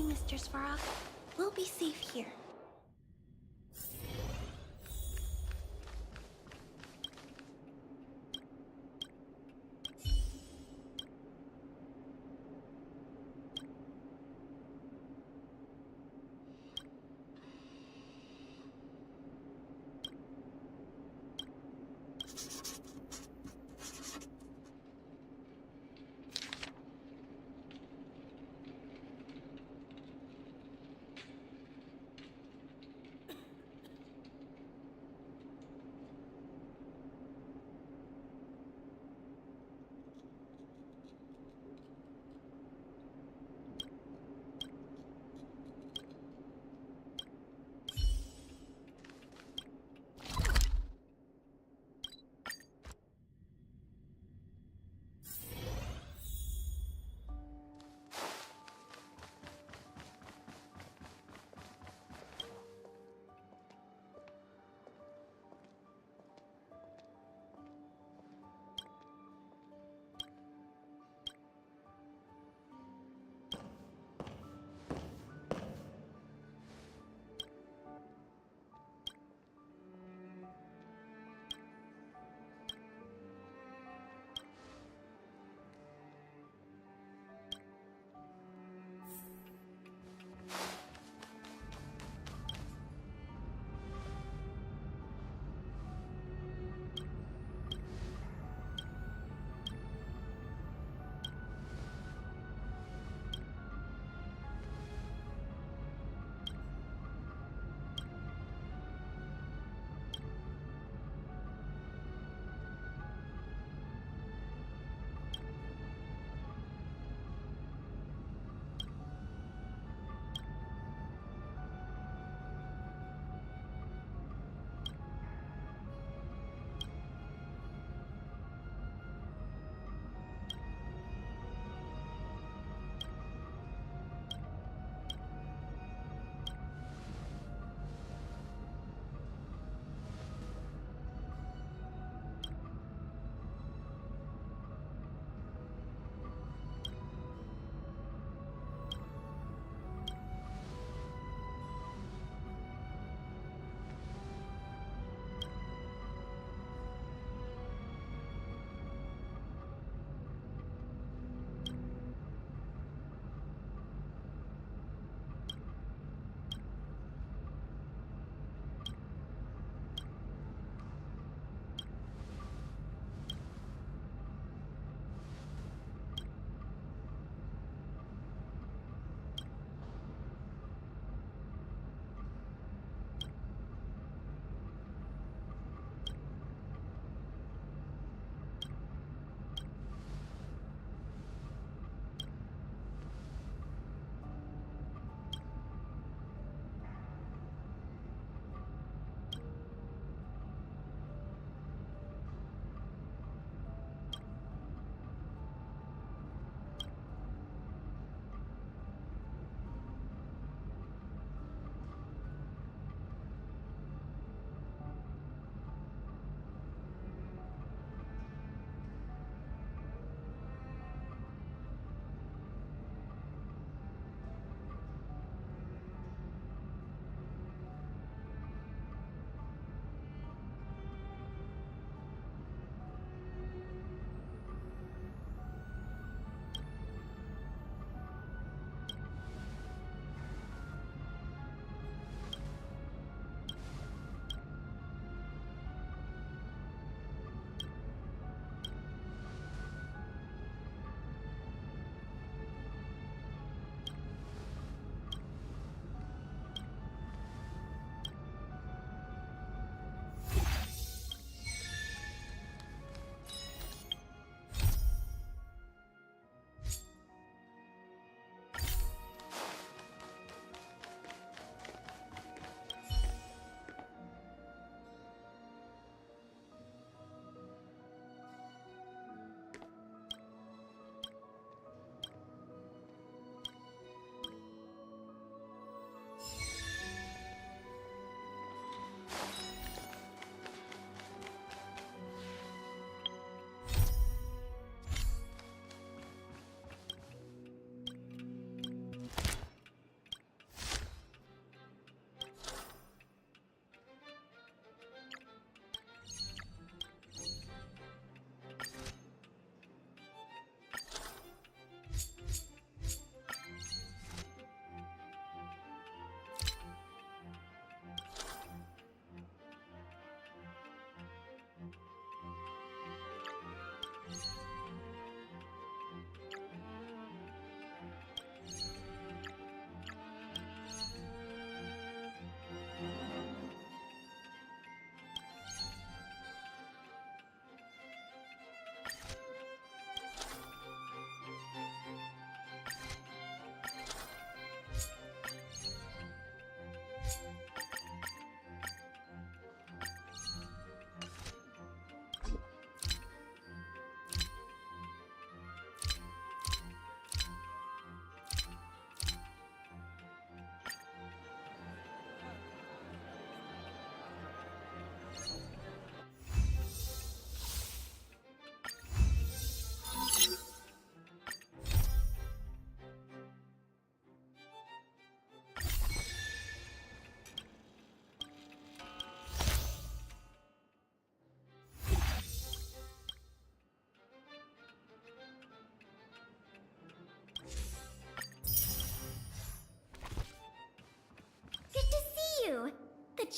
Mr. Svarog. We'll be safe here.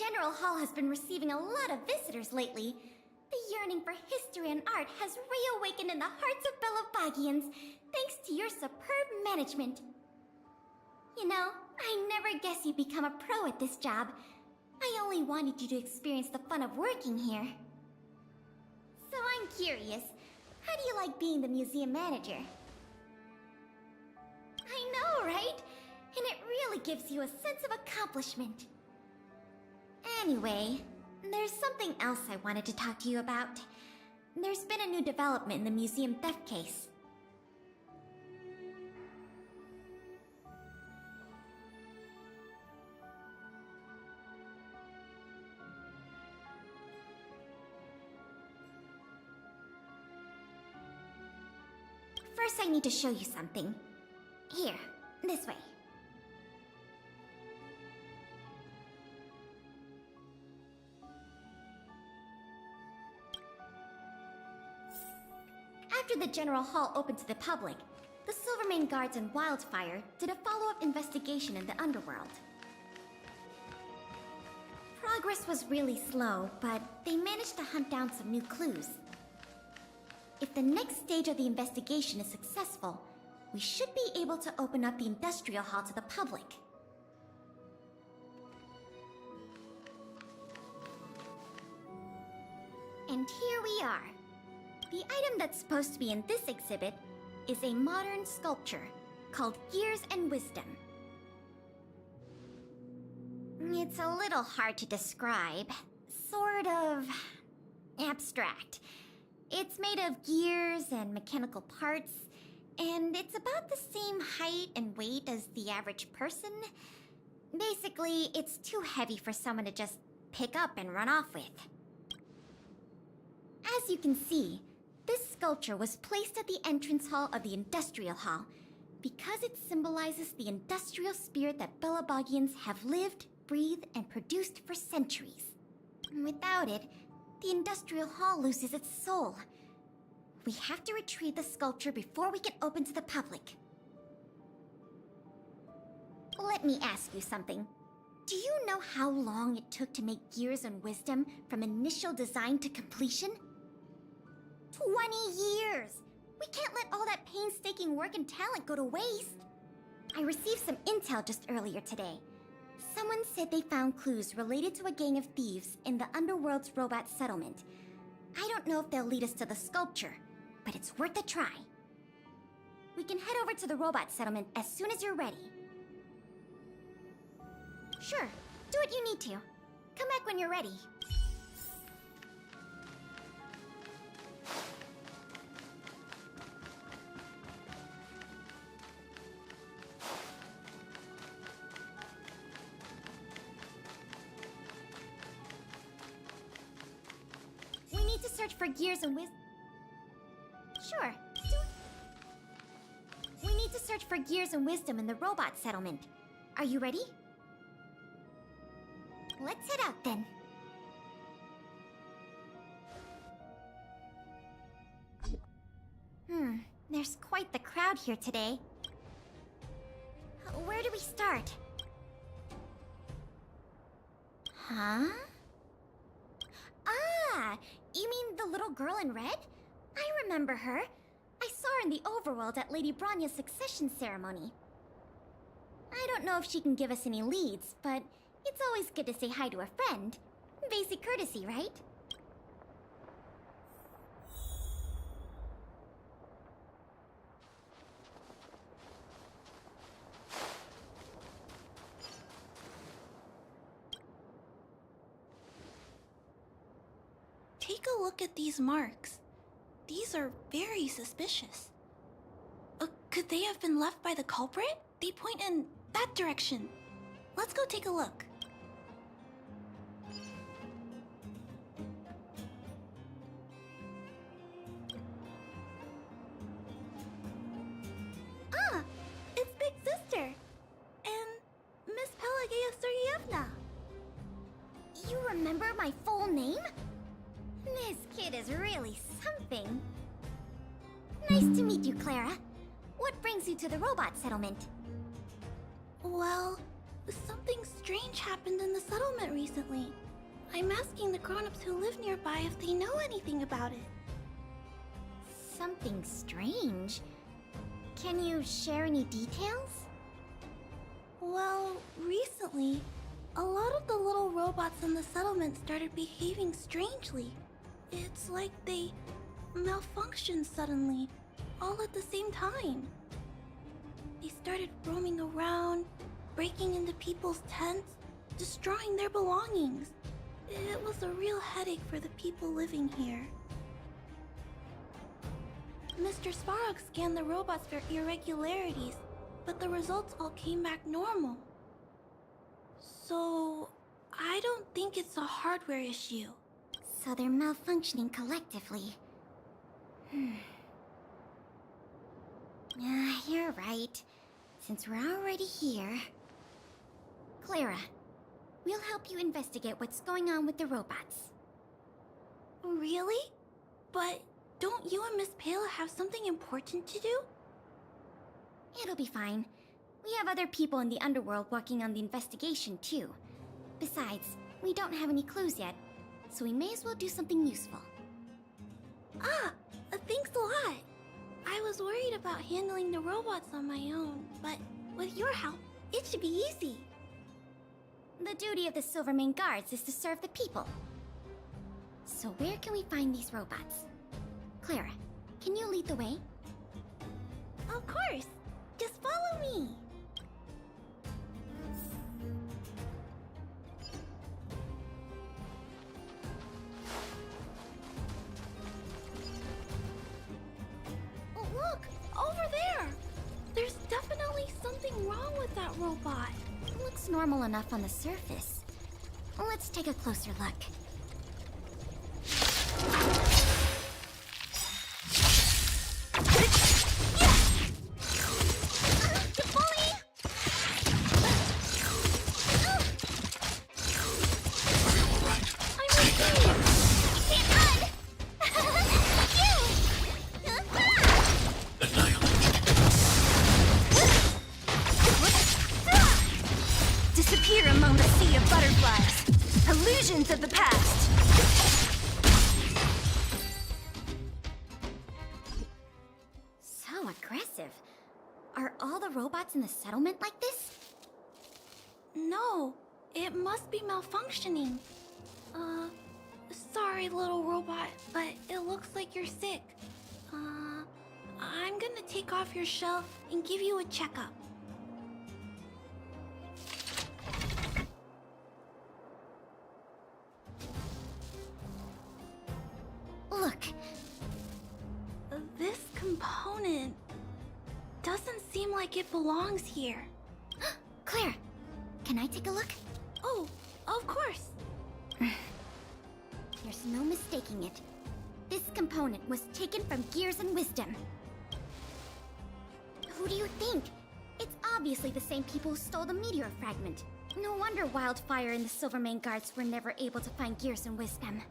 General Hall has been receiving a lot of visitors lately. The yearning for history and art has reawakened in the hearts of Belabagians, thanks to your superb management. You know, I never guessed you'd become a pro at this job. I only wanted you to experience the fun of working here. So I'm curious, how do you like being the museum manager? I know, right? And it really gives you a sense of accomplishment. Anyway, there's something else I wanted to talk to you about. There's been a new development in the museum theft case. First, I need to show you something. Here, this way. After the General Hall opened to the public, the Silvermane Guards and Wildfire did a follow-up investigation in the underworld. Progress was really slow, but they managed to hunt down some new clues. If the next stage of the investigation is successful, we should be able to open up the Industrial Hall to the public. And here we are. The item that's supposed to be in this exhibit is a modern sculpture called Gears and Wisdom. It's a little hard to describe. Sort of abstract. It's made of gears and mechanical parts, and it's about the same height and weight as the average person. Basically, it's too heavy for someone to just pick up and run off with. As you can see, this sculpture was placed at the entrance hall of the Industrial Hall because it symbolizes the industrial spirit that Belabagians have lived, breathed, and produced for centuries. Without it, the Industrial Hall loses its soul. We have to retrieve the sculpture before we can open to the public. Let me ask you something. Do you know how long it took to make Gears and Wisdom from initial design to completion? 20 years! We can't let all that painstaking work and talent go to waste. I received some intel just earlier today. Someone said they found clues related to a gang of thieves in the Underworld's robot settlement. I don't know if they'll lead us to the sculpture, but it's worth a try. We can head over to the robot settlement as soon as you're ready. Sure, do what you need to. Come back when you're ready. We need to search for Gears and Wisdom. Sure, do it. We need to search for Gears and Wisdom in the robot settlement. Are you ready? Let's head out then. There's quite the crowd here today. Where do we start? Huh? Ah, you mean the little girl in red? I remember her. I saw her in the overworld at Lady Bronya's succession ceremony. I don't know if she can give us any leads, but it's always good to say hi to a friend. Basic courtesy, right? Take a look at these marks. These are very suspicious. Could they have been left by the culprit? They point in that direction. Let's go take a look. Ah! It's Big Sister! And Miss Pelageya Sergeyevna! You remember my full name? This kid is really something. Nice to meet you, Clara. What brings you to the robot settlement? Well, Something strange happened in the settlement recently. I'm asking the grown-ups who live nearby if they know anything about it. Something strange? Can you share any details? Well, recently, a lot of the little robots in the settlement started behaving strangely. It's like they malfunctioned suddenly, all at the same time. They started roaming around, breaking into people's tents, destroying their belongings. It was a real headache for the people living here. Mr. Svarog scanned the robots for irregularities, but the results all came back normal. So, I don't think it's a hardware issue. So they're malfunctioning collectively. You're right. Since we're already here... Clara, we'll help you investigate what's going on with the robots. Really? But don't you and Miss Pale have something important to do? It'll be fine. We have other people in the underworld working on the investigation, too. Besides, we don't have any clues yet, so we may as well do something useful. Thanks a lot. I was worried about handling the robots on my own, but with your help, it should be easy. The duty of the Silvermane Guards is to serve the people. So where can we find these robots? Clara, can you lead the way? Of course. Just follow me. Oh, look! Over there! There's definitely something wrong with that robot. It looks normal enough on the surface. Let's take a closer look. Disappear among the sea of butterflies. Illusions of the past. So aggressive. Are all the robots in the settlement like this? No, it must be malfunctioning. Sorry, little robot, but it looks like you're sick. I'm gonna take off your shell and give you a checkup. Look, This component doesn't seem like it belongs here. Claire, can I take a look? Oh, of course. There's no mistaking it. This component was taken from Gears and Wisdom. Who do you think? It's obviously the same people who stole the meteor fragment. No wonder Wildfire and the Silvermane Guards were never able to find Gears and Wisdom.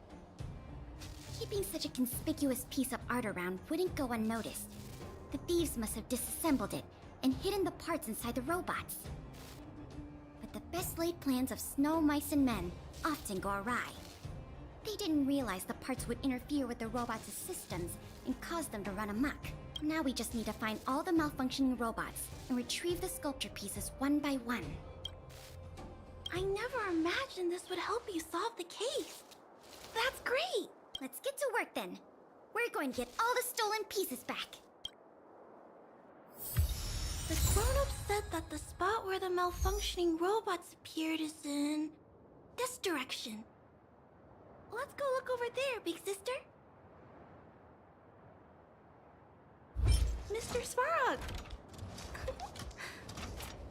Keeping such a conspicuous piece of art around wouldn't go unnoticed. The thieves must have disassembled it and hidden the parts inside the robots. But the best laid plans of snow, mice, and men often go awry. They didn't realize the parts would interfere with the robots' systems and cause them to run amok. Now we just need to find all the malfunctioning robots and retrieve the sculpture pieces one by one. I never imagined this would help you solve the case. That's great! Let's get to work then. We're going to get all the stolen pieces back. The grown-ups said that the spot where the malfunctioning robots appeared is in this direction. Let's go look over there, big sister. Mr. Svarog!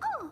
Oh!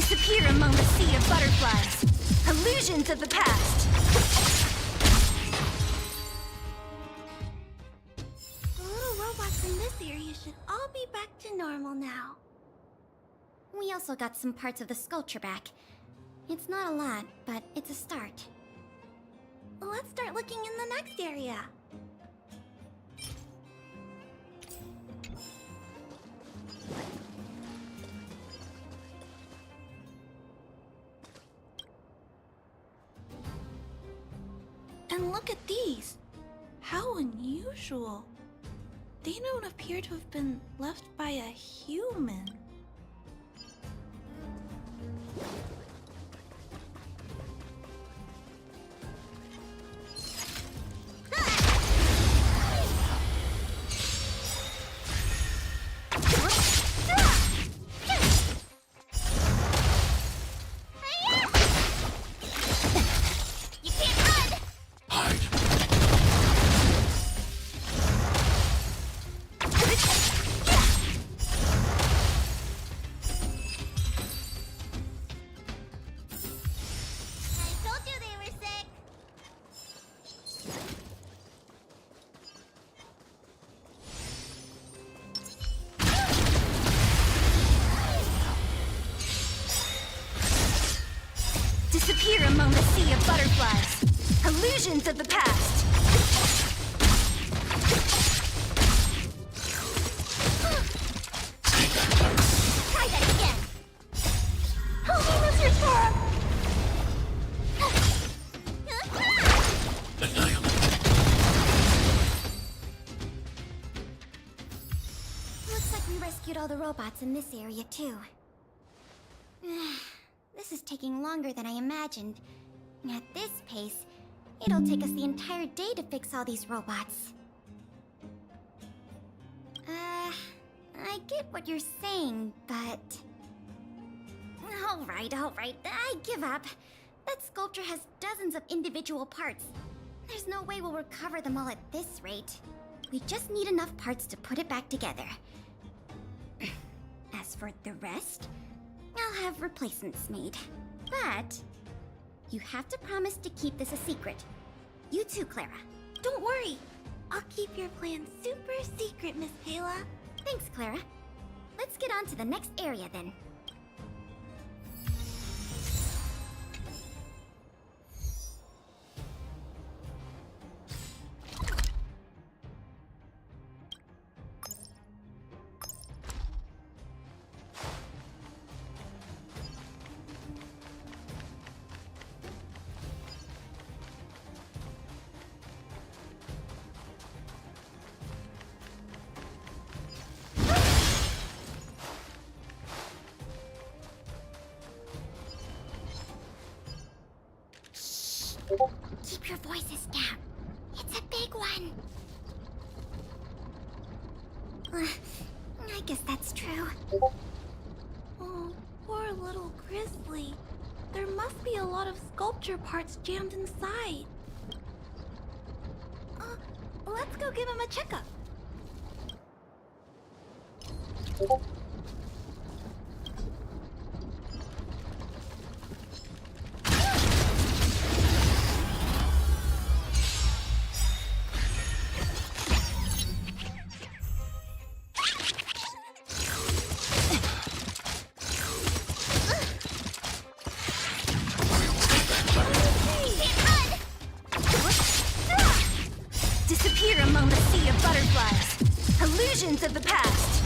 Disappear among the sea of butterflies. Illusions of the past. The little robots in this area should all be back to normal now. We also got some parts of the sculpture back. It's not a lot, but it's a start. Let's start looking in the next area. And look at these. How unusual. They don't appear to have been left by a human. Disappear among the sea of butterflies. Illusions of the past. Try that again! Help me, Mr. Sora! Looks like we rescued all the robots in this area, too. This is taking longer than I imagined. At this pace, it'll take us the entire day to fix all these robots. I get what you're saying, but... Alright, I give up. That sculpture has dozens of individual parts. There's no way we'll recover them all at this rate. We just need enough parts to put it back together. As for the rest, I'll have replacements made. But you have to promise to keep this a secret. You too, Clara. Don't worry. I'll keep your plan super secret, Miss Kayla. Thanks, Clara. Let's get on to the next area then. Keep your voices down. It's a big one. I guess that's true. Oh, poor little Grizzly. There must be a lot of sculpture parts jammed inside. Let's go give him a checkup. Disappear among the sea of butterflies. Illusions of the past.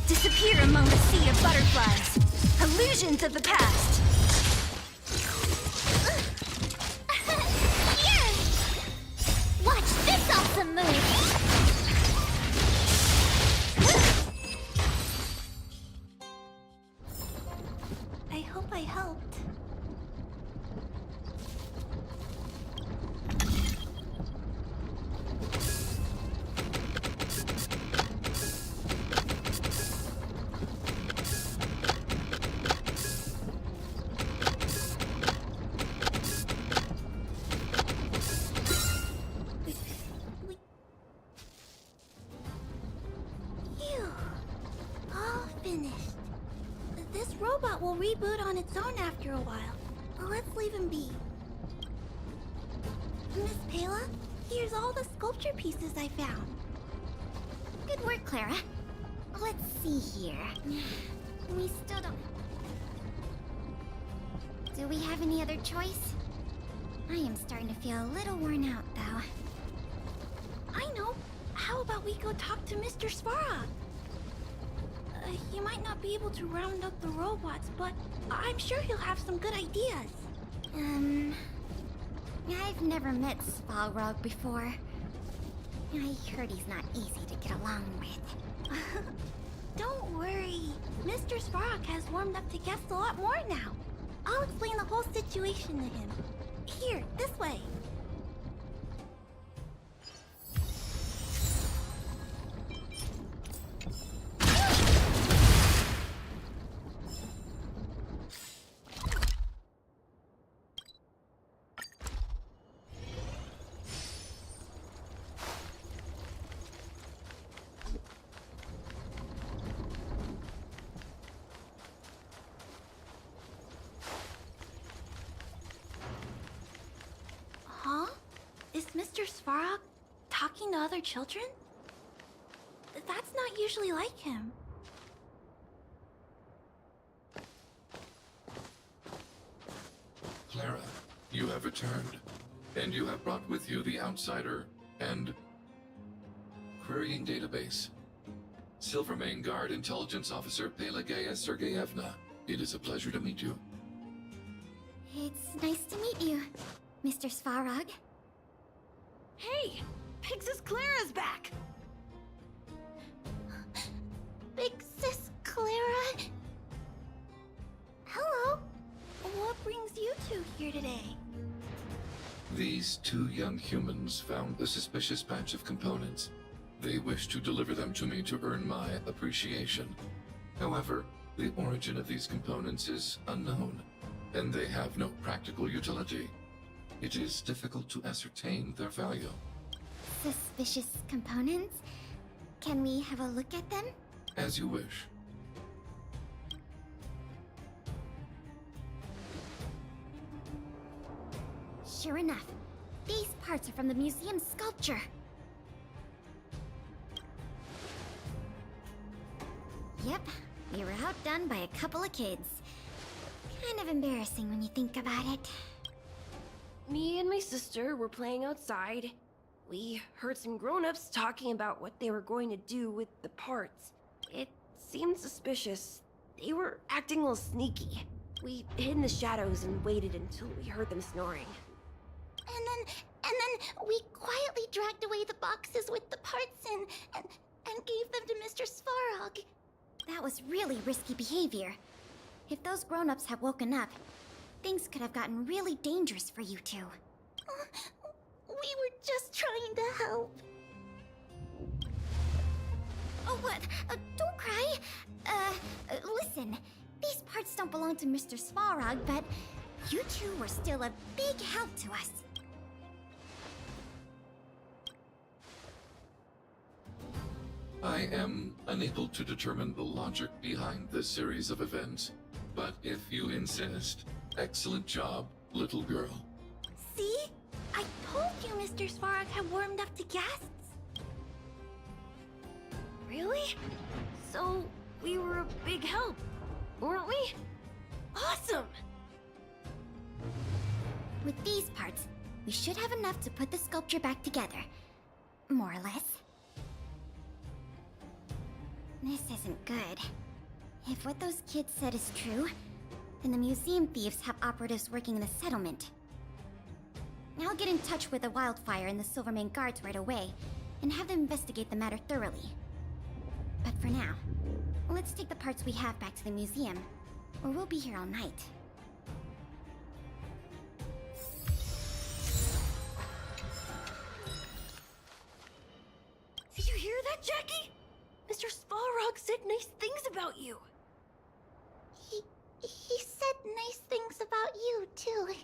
Disappear among the sea of butterflies. Illusions of the past. Watch this awesome move! I hope I helped. will reboot on its own after a while. Let's leave him be. Miss Pela, here's all the sculpture pieces I found. Good work, Clara. Let's see here. We still don't... Do we have any other choice? I am starting to feel a little worn out, though. I know. How about we go talk to Mr. Svarog? He might not be able to round up the robots, but I'm sure he'll have some good ideas. I've never met Svarog before. I heard he's not easy to get along with. Don't worry. Mr. Svarog has warmed up to guests a lot more now. I'll explain the whole situation to him. Here, this way. Huh? Is Mr. Svarog talking to other children? That's not usually like him. Clara, you have returned, and you have brought with you the Outsider and Querying Database. Silvermane Guard Intelligence Officer Pelageya Sergeyevna, it is a pleasure to meet you. It's nice to meet you, Mr. Svarog. Hey! Big Sis Clara's back! Big Sis Clara? Hello. What brings you two here today? These two young humans found a suspicious batch of components. They wish to deliver them to me to earn my appreciation. However, the origin of these components is unknown, and they have no practical utility. It is difficult to ascertain their value. Suspicious components? Can we have a look at them? As you wish. Sure enough, these parts are from the museum sculpture. Yep, we were outdone by a couple of kids. Kind of embarrassing when you think about it. Me and my sister were playing outside. We heard some grown-ups talking about what they were going to do with the parts. It seemed suspicious. They were acting a little sneaky. We hid in the shadows and waited until we heard them snoring. And then we quietly dragged away the boxes with the parts in and gave them to Mr. Svarog. That was really risky behavior. If those grown-ups had woken up, things could have gotten really dangerous for you two. We were just trying to help. Oh, what? Don't cry. Listen. These parts don't belong to Mr. Svarog, but you two were still a big help to us. I am unable to determine the logic behind this series of events, but if you insist, excellent job, little girl. See? I told you Mr. Svarog had warmed up to guests. Really? So, we were a big help, weren't we? Awesome! With these parts, we should have enough to put the sculpture back together. More or less. This isn't good. If what those kids said is true, then the museum thieves have operatives working in the settlement. I'll get in touch with the Wildfire and the Silvermane Guards right away, and have them investigate the matter thoroughly. But for now, let's take the parts we have back to the museum, or we'll be here all night. Did you hear that, Jackie? Mr. Svarog said nice things about you. He said nice things about you, too.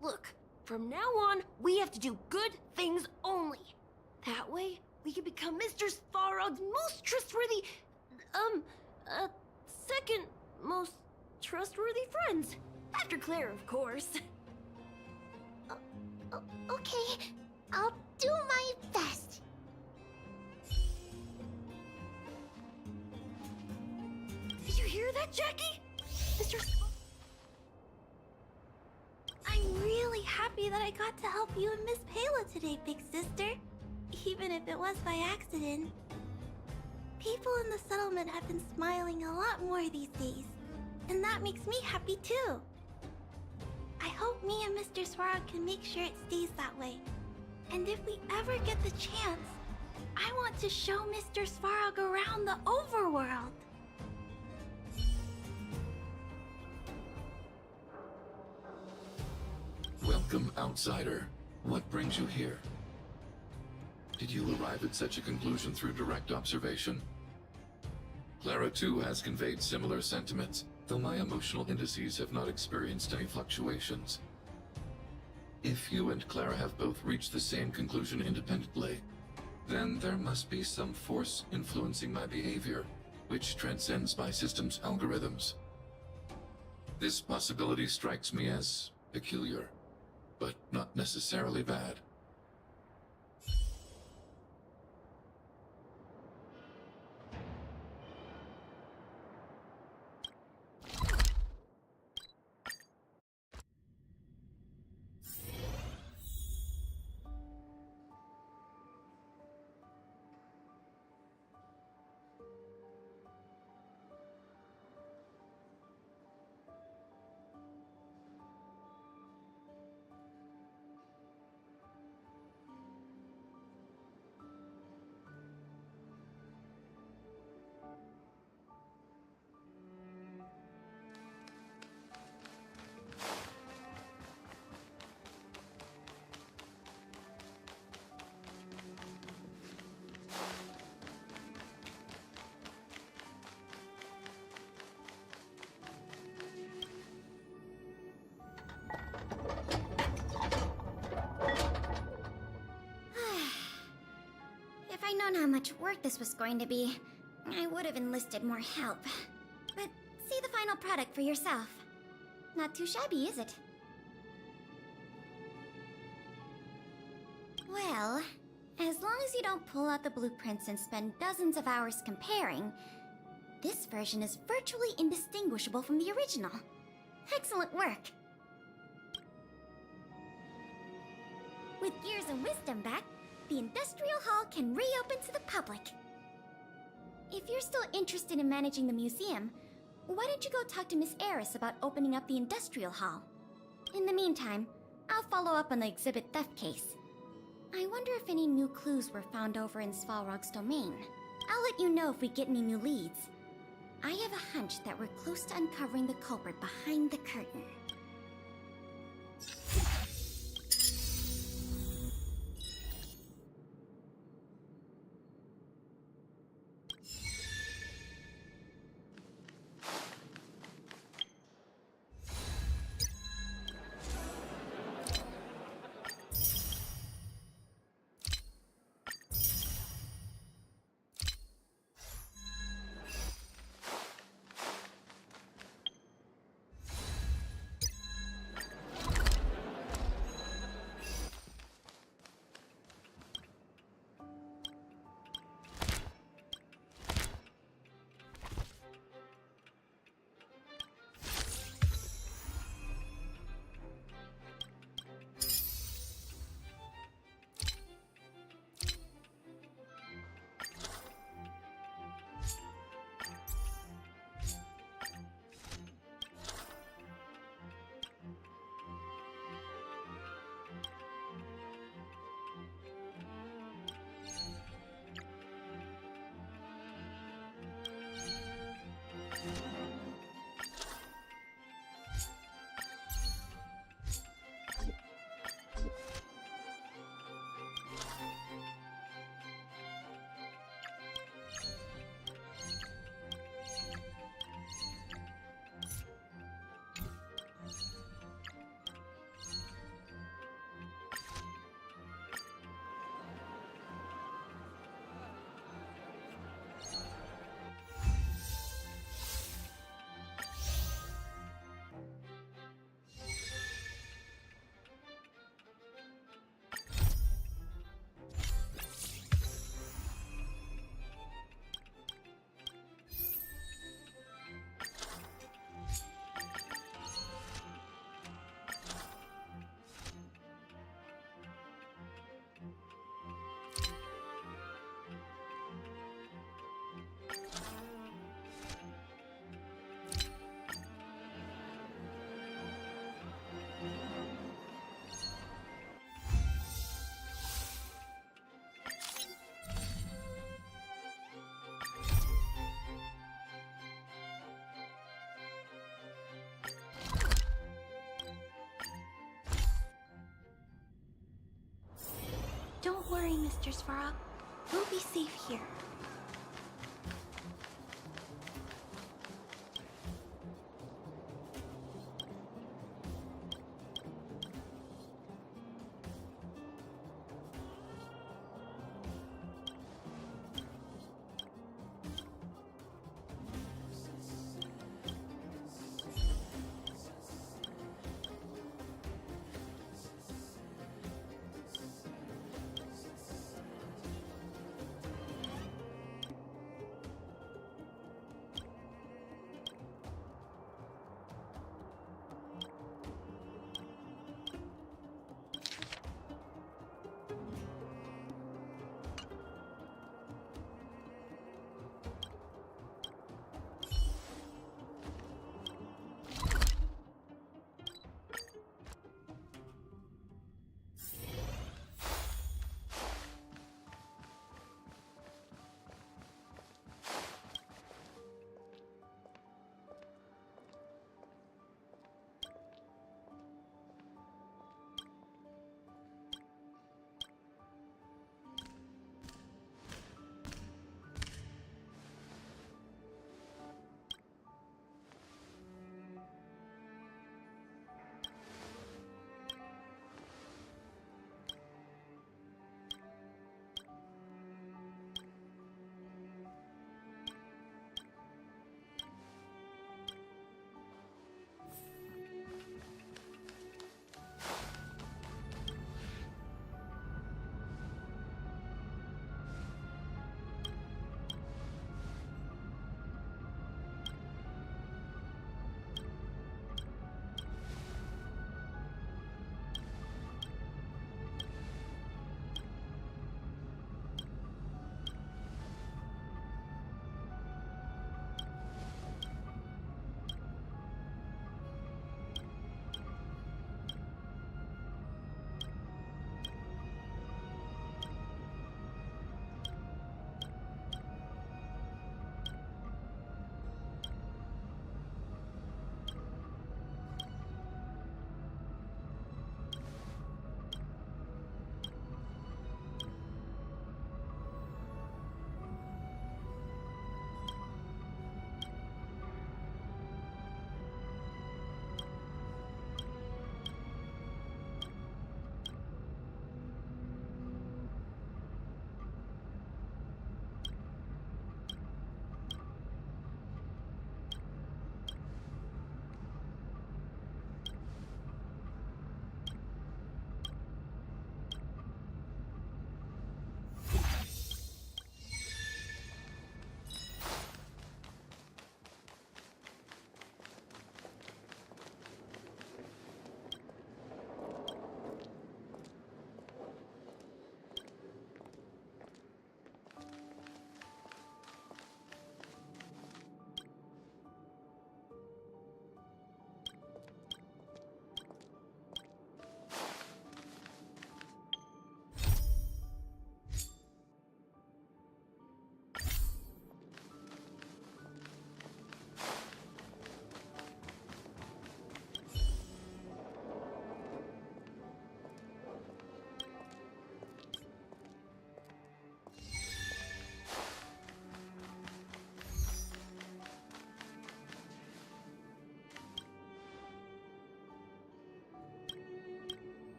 Look, from now on, we have to do good things only. That way, we can become Mr. Svarog's most trustworthy, second most trustworthy friends. After Claire, of course. Okay, I'll do my best. Did you hear that, Jackie? Mr. I'm really happy that I got to help you and Miss Payla today, big sister. Even if it was by accident. People in the settlement have been smiling a lot more these days. And that makes me happy too. I hope me and Mr. Swarog can make sure it stays that way. And if we ever get the chance, I want to show Mr. Swarog around the overworld. Welcome, outsider. What brings you here? Did you arrive at such a conclusion through direct observation? Clara too has conveyed similar sentiments, though my emotional indices have not experienced any fluctuations. If you and Clara have both reached the same conclusion independently, then there must be some force influencing my behavior, which transcends my system's algorithms. This possibility strikes me as peculiar, but not necessarily bad. If I'd known how much work this was going to be, I would have enlisted more help. But see the final product for yourself. Not too shabby, is it? Well, as long as you don't pull out the blueprints and spend dozens of hours comparing, this version is virtually indistinguishable from the original. Excellent work! With Gears and Wisdom back, the Industrial Hall can reopen to the public. If you're still interested in managing the museum, why don't you go talk to Miss Eris about opening up the Industrial Hall? In the meantime, I'll follow up on the exhibit theft case. I wonder if any new clues were found over in Svalrog's domain. I'll let you know if we get any new leads. I have a hunch that we're close to uncovering the culprit behind the curtain. Mistress Farah. We'll be safe here.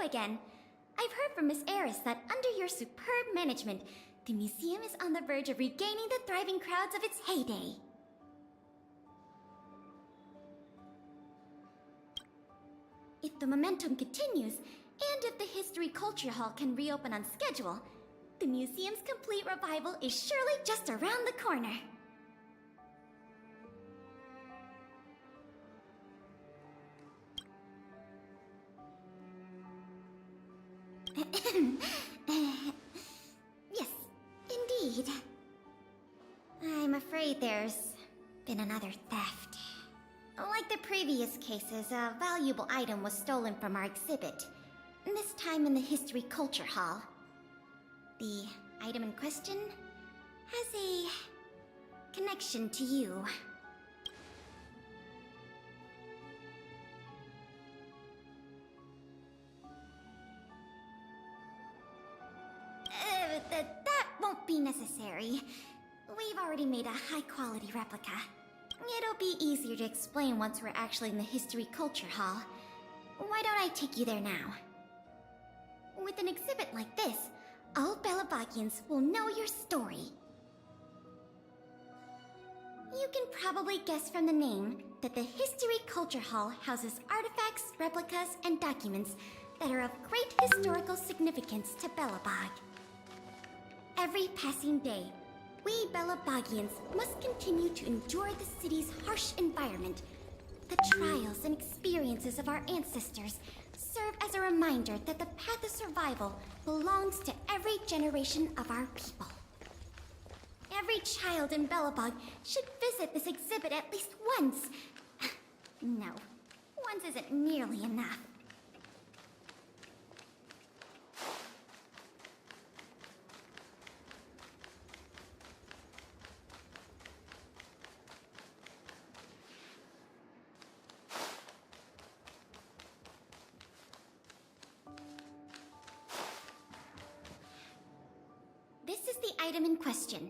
again. I've heard from Miss Eris that under your superb management, the museum is on the verge of regaining the thriving crowds of its heyday. If the momentum continues, and if the History Culture Hall can reopen on schedule, the museum's complete revival is surely just around the corner. Yes, indeed. I'm afraid there's been another theft. Like the previous cases, a valuable item was stolen from our exhibit. This time in the History Culture Hall. The item in question has a connection to you. That won't be necessary. We've already made a high-quality replica. It'll be easier to explain once we're actually in the History Culture Hall. Why don't I take you there now? With an exhibit like this, all Belabagians will know your story. You can probably guess from the name that the History Culture Hall houses artifacts, replicas, and documents that are of great historical significance to Belobog. Every passing day, we Belabagians must continue to endure the city's harsh environment. The trials and experiences of our ancestors serve as a reminder that the path of survival belongs to every generation of our people. Every child in Belobog should visit this exhibit at least once. No, once isn't nearly enough. This is the item in question.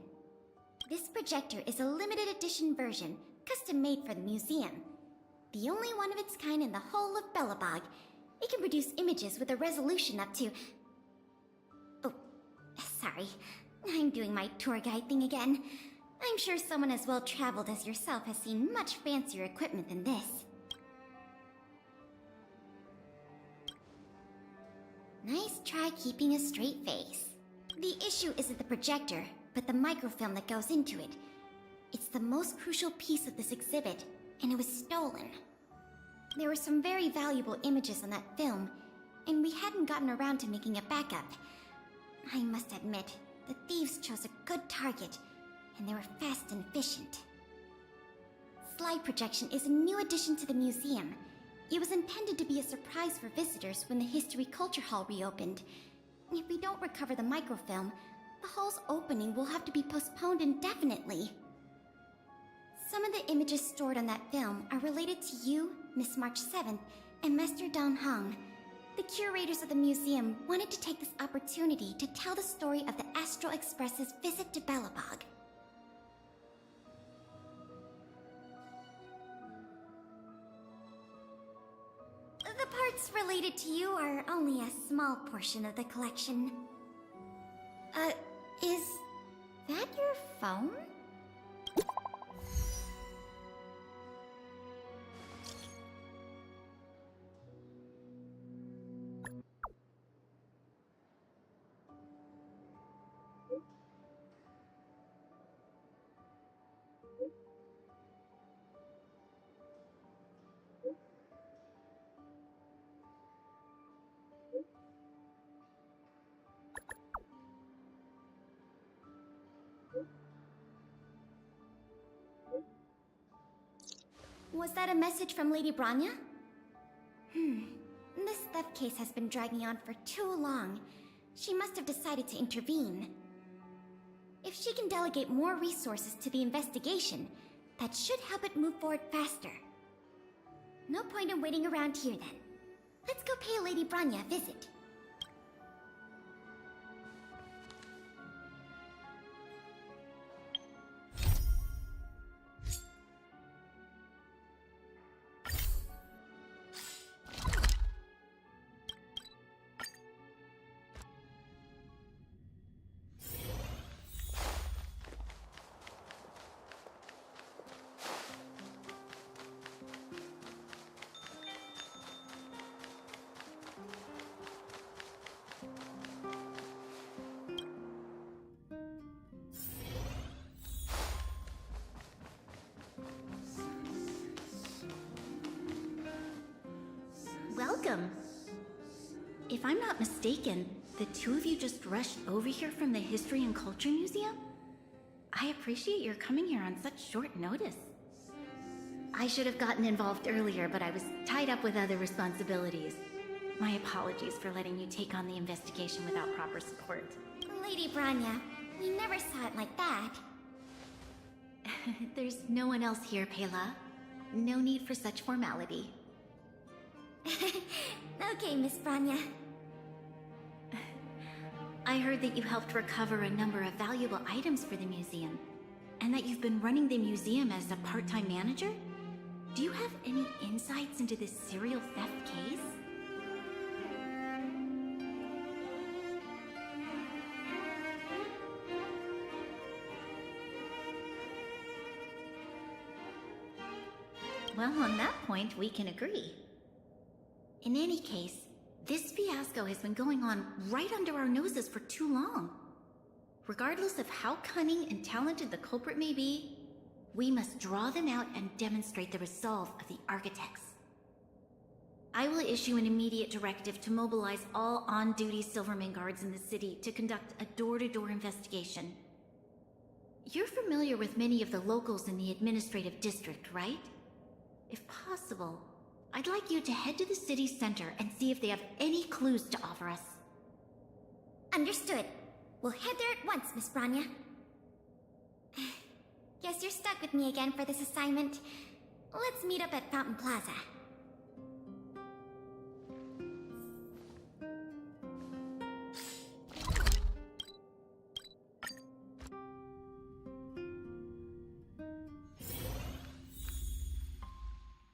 This projector is a limited edition version, custom made for the museum. The only one of its kind in the whole of Belobog. It can produce images with a resolution up to... Oh, sorry. I'm doing my tour guide thing again. I'm sure someone as well traveled as yourself has seen much fancier equipment than this. Nice try keeping a straight face. The issue isn't the projector, but the microfilm that goes into it. It's the most crucial piece of this exhibit, and it was stolen. There were some very valuable images on that film, and we hadn't gotten around to making a backup. I must admit, the thieves chose a good target, and they were fast and efficient. Slide projection is a new addition to the museum. It was intended to be a surprise for visitors when the History Culture Hall reopened. If we don't recover the microfilm, the hall's opening will have to be postponed indefinitely. Some of the images stored on that film are related to you, Miss March 7th, and Master Dan Hong. The curators of the museum wanted to take this opportunity to tell the story of the Astral Express's visit to Belobog. The parts related to you are only a small portion of the collection. Is that your phone? Was that a message from Lady Branya? This theft case has been dragging on for too long. She must have decided to intervene. If she can delegate more resources to the investigation, that should help it move forward faster. No point in waiting around here then. Let's go pay Lady Branya a visit. welcome. If I'm not mistaken, the two of you just rushed over here from the History and Culture Museum? I appreciate your coming here on such short notice. I should have gotten involved earlier, but I was tied up with other responsibilities. My apologies for letting you take on the investigation without proper support. Lady Branya, we never saw it like that. There's no one else here, Pela. No need for such formality. Okay, Miss Branya. I heard that you helped recover a number of valuable items for the museum, and that you've been running the museum as a part-time manager? Do you have any insights into this serial theft case? Well, on that point, we can agree. In any case, this fiasco has been going on right under our noses for too long. Regardless of how cunning and talented the culprit may be, we must draw them out and demonstrate the resolve of the architects. I will issue an immediate directive to mobilize all on-duty Silverman guards in the city to conduct a door-to-door investigation. You're familiar with many of the locals in the administrative district, right? If possible, I'd like you to head to the city center and see if they have any clues to offer us. Understood. We'll head there at once, Miss Branya. Guess you're stuck with me again for this assignment. Let's meet up at Fountain Plaza.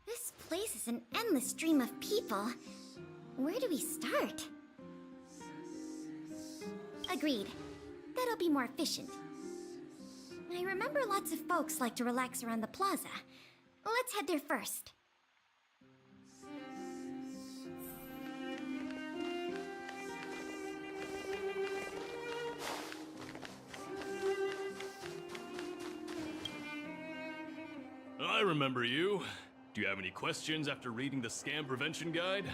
This place is an endless stream of people. Where do we start? Agreed. That'll be more efficient. I remember lots of folks like to relax around the plaza. Let's head there first. I remember you. Do you have any questions after reading the Scam Prevention Guide?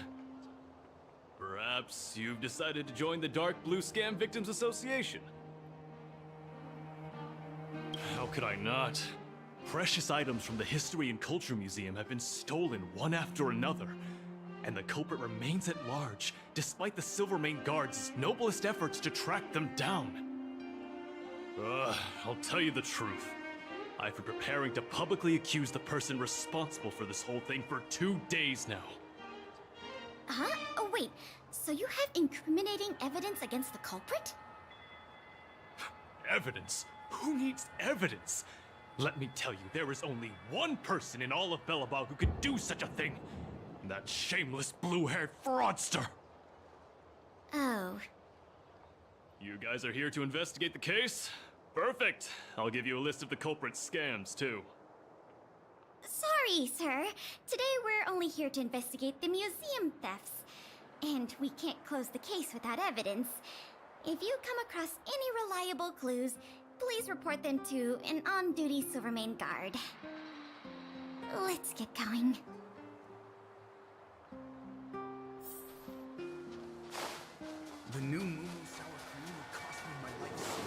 Perhaps you've decided to join the Dark Blue Scam Victims Association? How could I not? Precious items from the History and Culture Museum have been stolen one after another, and the culprit remains at large, despite the Silvermane Guards' noblest efforts to track them down. I'll tell you the truth. I've been preparing to publicly accuse the person responsible for this whole thing for 2 days now. Huh? Oh, wait. So you have incriminating evidence against the culprit? Evidence? Who needs evidence? Let me tell you, there is only one person in all of Belobog who could do such a thing. That shameless blue-haired fraudster! Oh. You guys are here to investigate the case? Perfect! I'll give you a list of the culprit's scams, too. Sorry, sir. Today we're only here to investigate the museum thefts. And we can't close the case without evidence. If you come across any reliable clues, please report them to an on-duty Silvermane guard. Let's get going. The new Moo sour cream would cost me my life.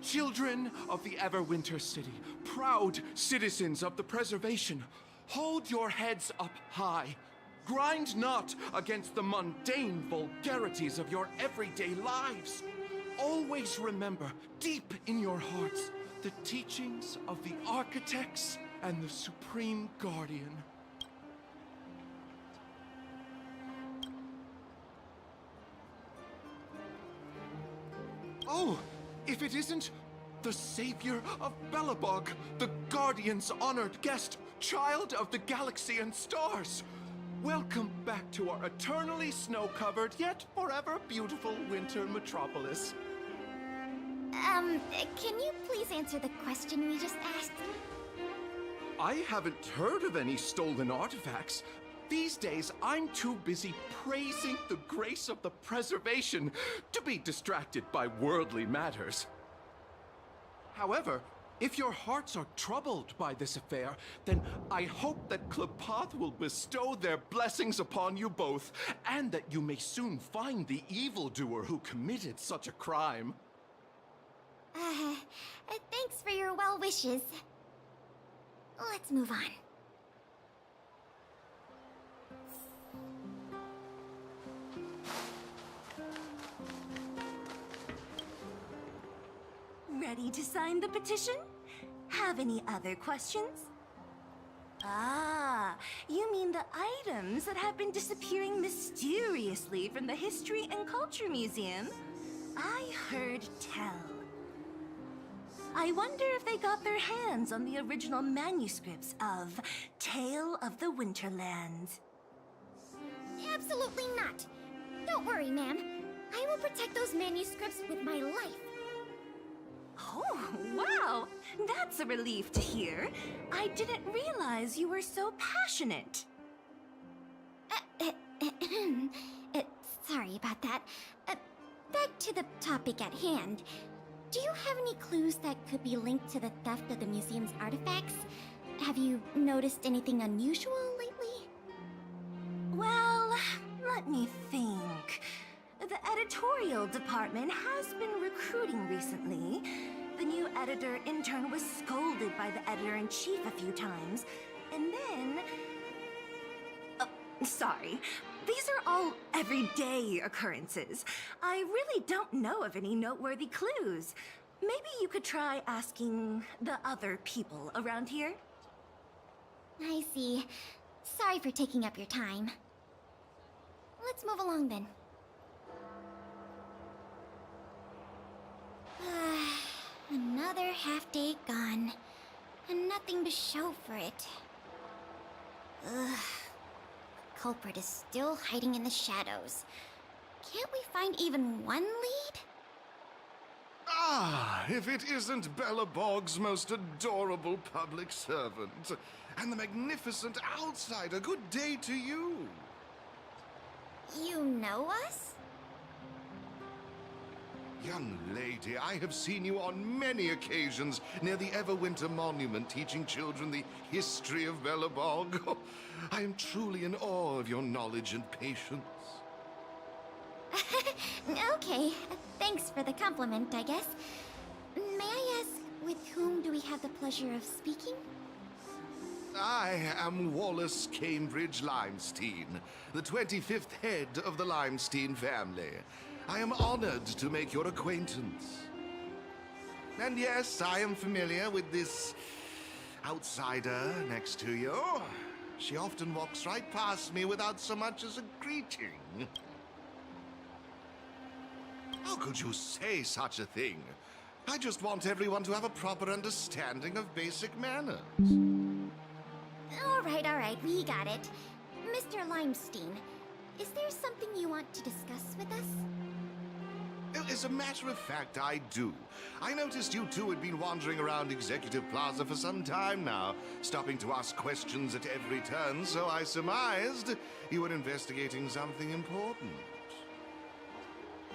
Children of the Everwinter City, proud citizens of the preservation, hold your heads up high. Grind not against the mundane vulgarities of your everyday lives. Always remember, deep in your hearts, the teachings of the architects and the Supreme Guardian. Oh, if it isn't the savior of Belobog, the Guardian's honored guest, child of the galaxy and stars. Welcome back to our eternally snow-covered, yet forever beautiful winter metropolis. Can you please answer the question we just asked? I haven't heard of any stolen artifacts. These days, I'm too busy praising the grace of the preservation to be distracted by worldly matters. However, if your hearts are troubled by this affair, then I hope that Klepath will bestow their blessings upon you both, and that you may soon find the evildoer who committed such a crime. Thanks for your well wishes. Let's move on. Ready to sign the petition? Have any other questions? Ah, you mean the items that have been disappearing mysteriously from the History and Culture Museum? I heard tell. I wonder if they got their hands on the original manuscripts of Tale of the Winterlands. Absolutely not. Don't worry, ma'am. I will protect those manuscripts with my life. Oh, wow! That's a relief to hear. I didn't realize you were so passionate. Sorry about that. Back to the topic at hand. Do you have any clues that could be linked to the theft of the museum's artifacts? Have you noticed anything unusual lately? Well, let me think. The editorial department has been recruiting recently. The new editor-intern was scolded by the editor-in-chief a few times. And then... sorry. These are all everyday occurrences. I really don't know of any noteworthy clues. Maybe you could try asking the other people around here? I see. Sorry for taking up your time. Let's move along then. Another half day gone, and nothing to show for it. Ugh. The culprit is still hiding in the shadows. Can't we find even one lead? Ah, if it isn't Bella Bog's most adorable public servant, and the magnificent outsider, good day to you. You know us? Young lady, I have seen you on many occasions near the Everwinter Monument teaching children the history of Belobog. Oh, I am truly in awe of your knowledge and patience. Okay, thanks for the compliment, I guess. May I ask, with whom do we have the pleasure of speaking? I am Wallace Cambridge Limestein, the 25th head of the Limestein family. I am honored to make your acquaintance. And yes, I am familiar with this outsider next to you. She often walks right past me without so much as a greeting. How could you say such a thing? I just want everyone to have a proper understanding of basic manners. All right, we got it. Mr. Limestein, is there something you want to discuss with us? As a matter of fact, I do. I noticed you two had been wandering around Executive Plaza for some time now, stopping to ask questions at every turn, so I surmised you were investigating something important.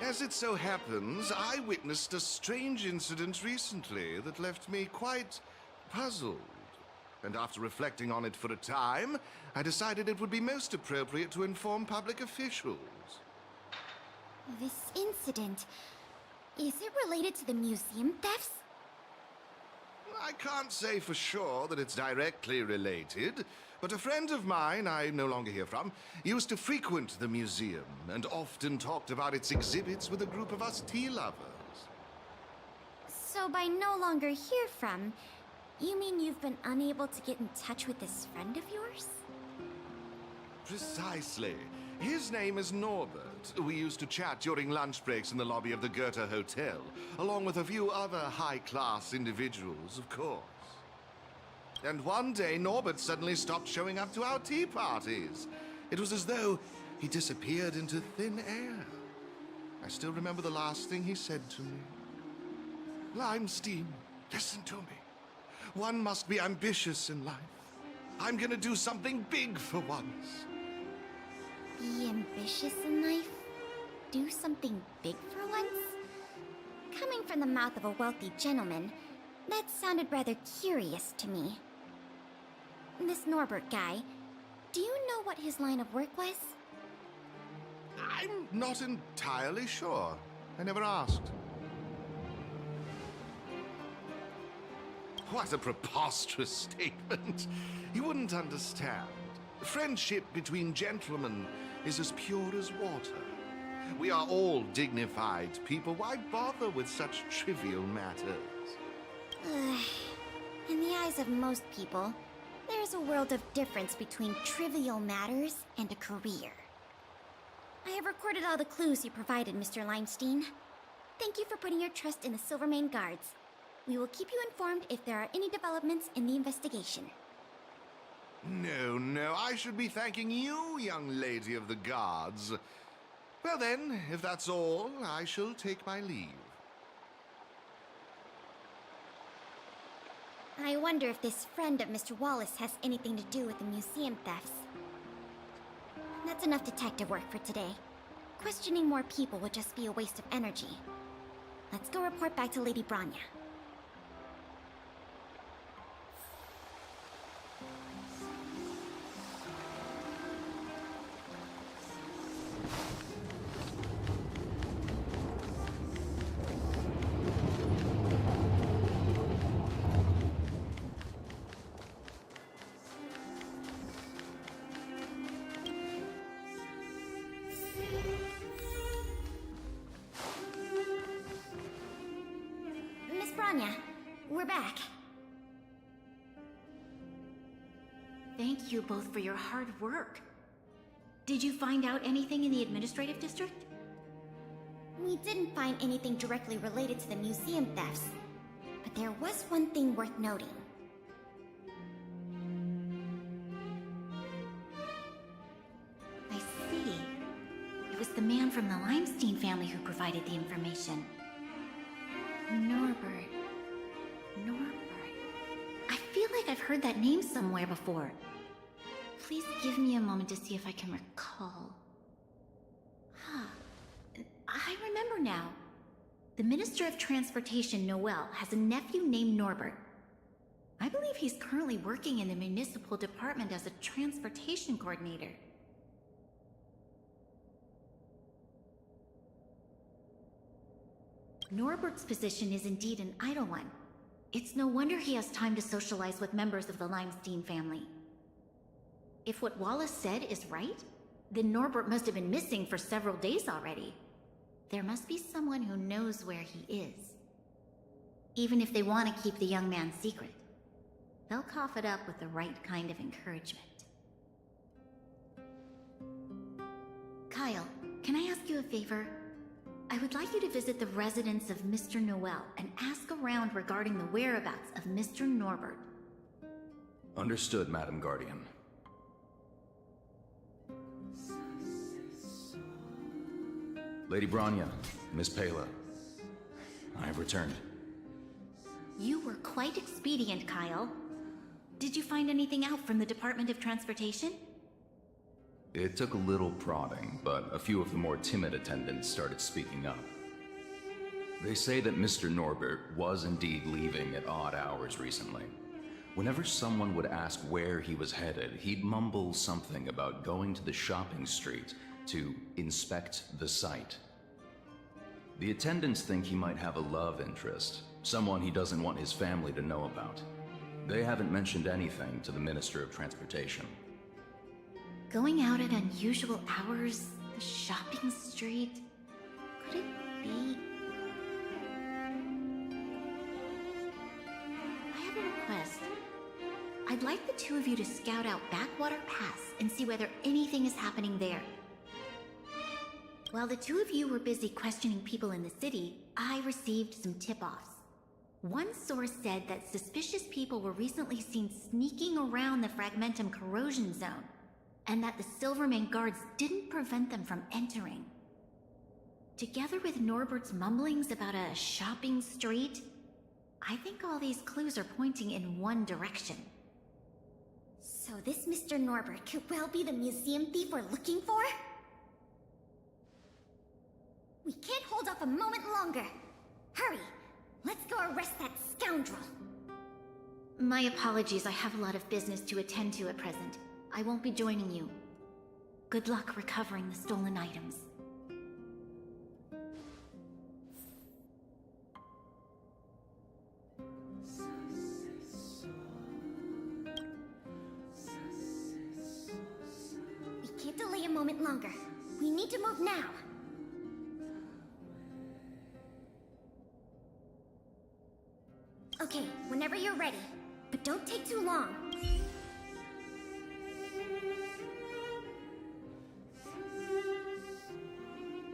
As it so happens, I witnessed a strange incident recently that left me quite puzzled. And after reflecting on it for a time, I decided it would be most appropriate to inform public officials. This incident, is it related to the museum thefts? I can't say for sure that it's directly related, but a friend of mine I no longer hear from used to frequent the museum and often talked about its exhibits with a group of us tea lovers. So by no longer hear from, you mean you've been unable to get in touch with this friend of yours? Precisely. His name is Norbert. We used to chat during lunch breaks in the lobby of the Goethe Hotel, along with a few other high-class individuals, of course. And one day, Norbert suddenly stopped showing up to our tea parties. It was as though he disappeared into thin air. I still remember the last thing he said to me. Limestein, listen to me. One must be ambitious in life. I'm gonna do something big for once. Be ambitious in life? Do something big for once? Coming from the mouth of a wealthy gentleman, That sounded rather curious to me. This Norbert guy, do you know what his line of work was? I'm not entirely sure. I never asked. What a preposterous statement. You wouldn't understand. Friendship between gentlemen is as pure as water. We are all dignified people. Why bother with such trivial matters? In the eyes of most people, there's a world of difference between trivial matters and a career. I have recorded all the clues you provided, Mr. Limestein. Thank you for putting your trust in the Silvermane Guards. We will keep you informed if there are any developments in the investigation. No, I should be thanking you, young lady of the guards. Well then, if that's all, I shall take my leave. I wonder if this friend of Mr. Wallace has anything to do with the museum thefts. That's enough detective work for today. Questioning more people would just be a waste of energy. Let's go report back to Lady Branya. Miss Branya, we're back. Thank you both for your hard work. Did you find out anything in the administrative district? We didn't find anything directly related to the museum thefts, but there was one thing worth noting. I see. It was the man from the Limestein family who provided the information. Norbert. I feel like I've heard that name somewhere before. Please give me a moment to see if I can recall. I remember now. The Minister of Transportation, Noel, has a nephew named Norbert. I believe he's currently working in the municipal department as a transportation coordinator. Norbert's position is indeed an idle one. It's no wonder he has time to socialize with members of the Limestein family. If what Wallace said is right, then Norbert must have been missing for several days already. There must be someone who knows where he is. Even if they want to keep the young man secret, they'll cough it up with the right kind of encouragement. Kyle, can I ask you a favor? I would like you to visit the residence of Mr. Noel and ask around regarding the whereabouts of Mr. Norbert. Understood, Madam Guardian. Lady Branya, Miss Pela, I have returned. You were quite expedient, Kyle. Did you find anything out from the Department of Transportation? It took a little prodding, but a few of the more timid attendants started speaking up. They say that Mr. Norbert was indeed leaving at odd hours recently. Whenever someone would ask where he was headed, he'd mumble something about going to the shopping street to inspect the site. The attendants think he might have a love interest, someone he doesn't want his family to know about. They haven't mentioned anything to the Minister of Transportation. Going out at unusual hours, the shopping street, could it be? I have a request. I'd like the two of you to scout out Backwater Pass and see whether anything is happening there. While the two of you were busy questioning people in the city, I received some tip-offs. One source said that suspicious people were recently seen sneaking around the Fragmentum corrosion zone, and that the Silvermane guards didn't prevent them from entering. Together with Norbert's mumblings about a shopping street, I think all these clues are pointing in one direction. So this Mr. Norbert could well be the museum thief we're looking for? We can't hold off a moment longer. Hurry! Let's go arrest that scoundrel! My apologies, I have a lot of business to attend to at present. I won't be joining you. Good luck recovering the stolen items. We can't delay a moment longer. We need to move now. Okay, whenever you're ready. But don't take too long.